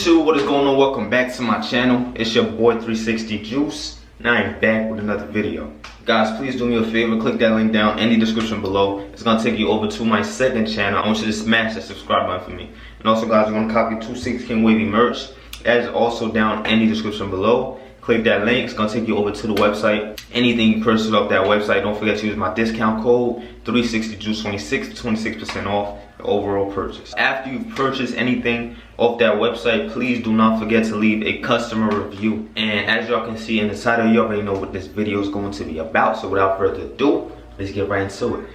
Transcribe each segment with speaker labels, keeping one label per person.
Speaker 1: YouTube, what is going on? Welcome back to my channel. It's your boy 360 Juice, and I am back with another video. Guys, please do me a favor, click that link down in the description below. It's gonna take you over to my second channel. I want you to smash that subscribe button for me. And also guys, you wanna copy 26 King Wavy merch. That is also down in the description below. Click that link, it's gonna take you over to the website. Anything you purchase off that website, don't forget to use my discount code 360Juice26 for 26% off the overall purchase. After you've purchased anything off that website, please do not forget to leave a customer review. And as y'all can see in the title, you already know what this video is going to be about. So without further ado, let's get right into it.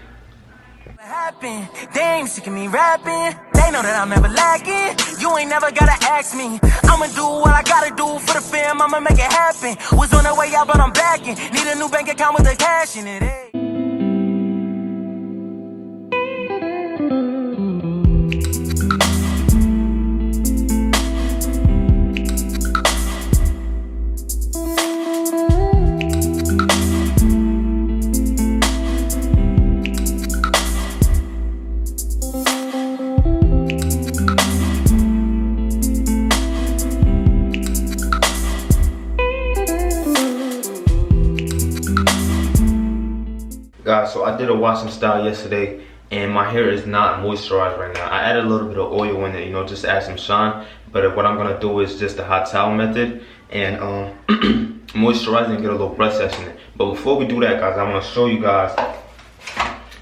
Speaker 2: They ain't sick of me rapping. They know that I'm never lacking. You ain't never gotta ask me. I'ma do what I gotta do for the fam. I'ma make it happen. Was on the way out, but I'm backing. Need a new bank account with the cash in it. Hey.
Speaker 1: Guys, so I did a wash and style yesterday, and my hair is not moisturized right now. I added a little bit of oil in it, you know, just to add some shine. But what I'm gonna do is just the hot towel method and moisturize and get a little breath session in. But before we do that, guys, I want to show you guys.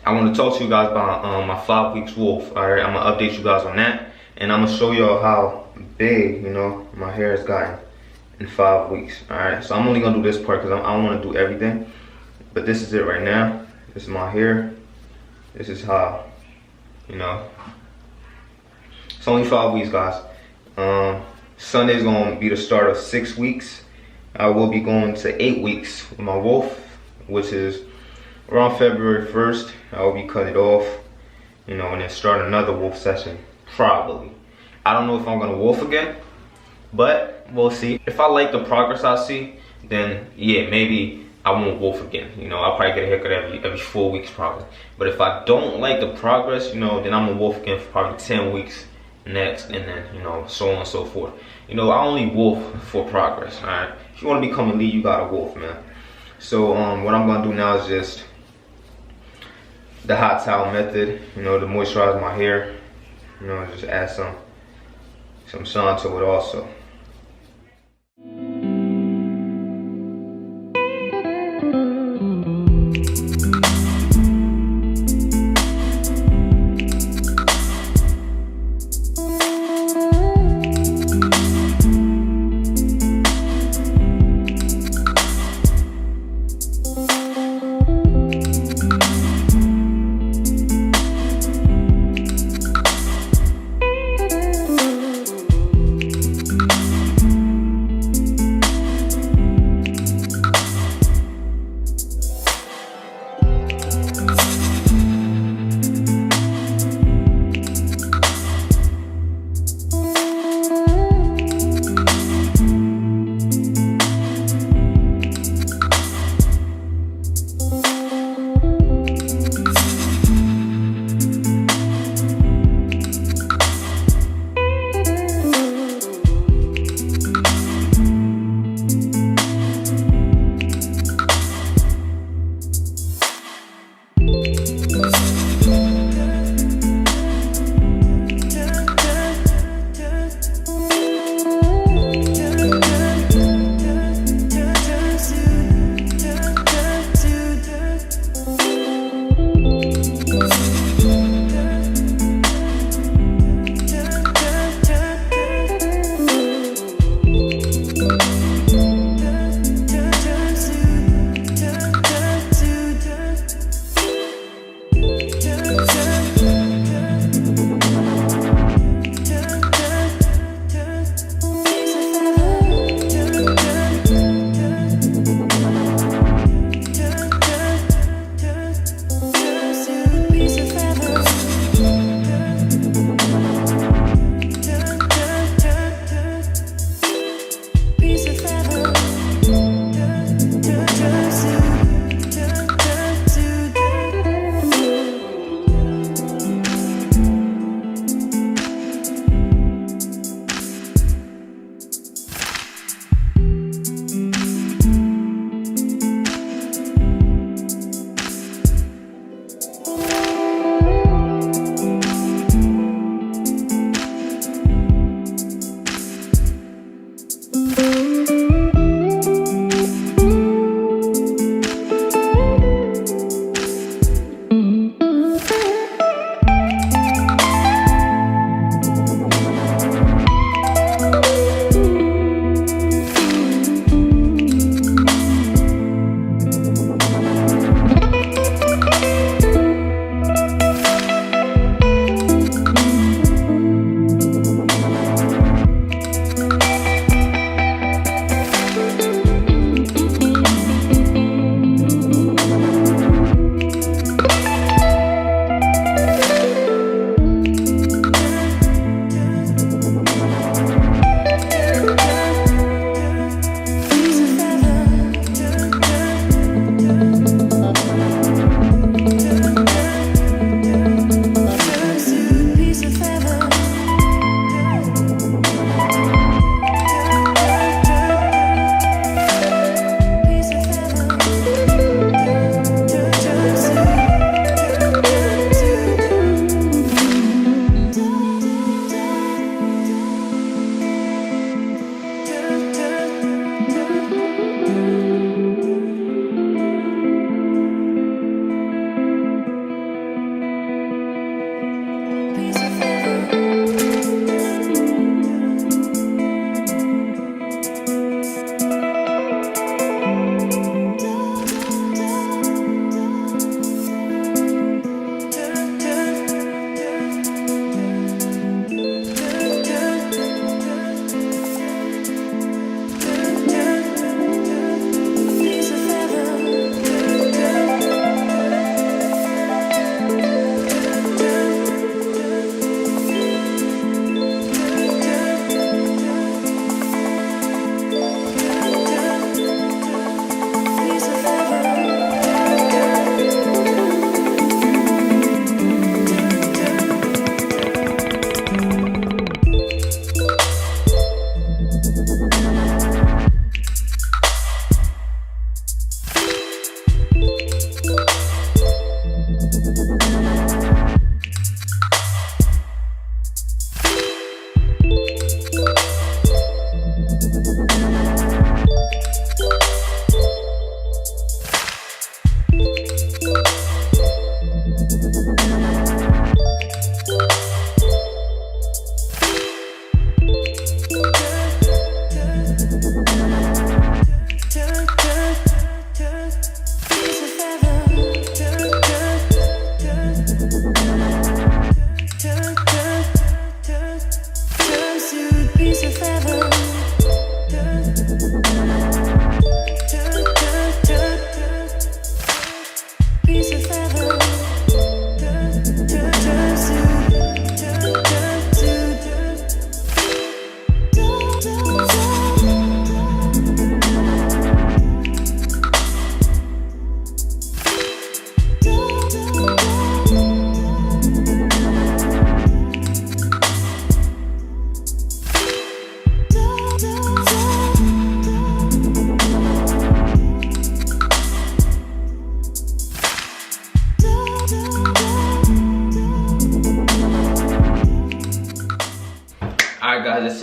Speaker 1: I want to talk to you guys about my 5 weeks wolf. All right, I'm gonna update you guys on that, and I'm gonna show y'all how big, you know, my hair has gotten in 5 weeks. All right, so I'm only gonna do this part because I don't want to do everything. But this is it right now. This is my hair. This is how, you know. It's only 5 weeks, guys. Sunday's gonna be the start of 6 weeks. I will be going to 8 weeks with my wolf, which is around February 1st. I will be cutting it off, you know, and then start another wolf session, probably. I don't know if I'm gonna wolf again, but we'll see. If I like the progress I see, then yeah, maybe I won't wolf again. You know, I'll probably get a haircut every 4 weeks probably. But if I don't like the progress, you know, then I'm gonna wolf again for probably 10 weeks next, and then, you know, so on and so forth. You know, I only wolf for progress, all right? If you want to become elite, you gotta wolf, man. So what I'm gonna do now is just the hot towel method, you know, to moisturize my hair. You know, just add some shine to it also.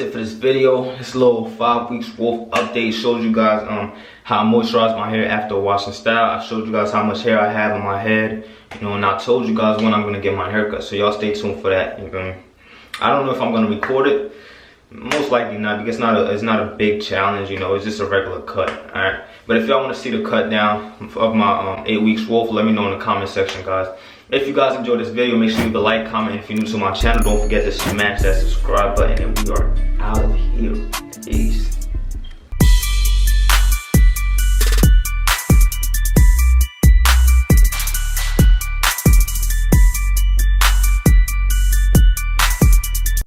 Speaker 1: that's it for this video. This little 5 weeks wolf update shows you guys how I moisturize my hair after a wash and style. I showed you guys how much hair I have on my head, you know, and I told you guys when I'm gonna get my haircut. So y'all stay tuned for that. You feel me? I don't know if I'm gonna record it. Most likely not, because it's not a big challenge, you know. It's just a regular cut. All right. But if y'all want to see the cut down of my 8 weeks wolf, let me know in the comment section, guys. If you guys enjoyed this video, make sure you leave a like, comment. If you're new to my channel, don't forget to smash that subscribe button, and we are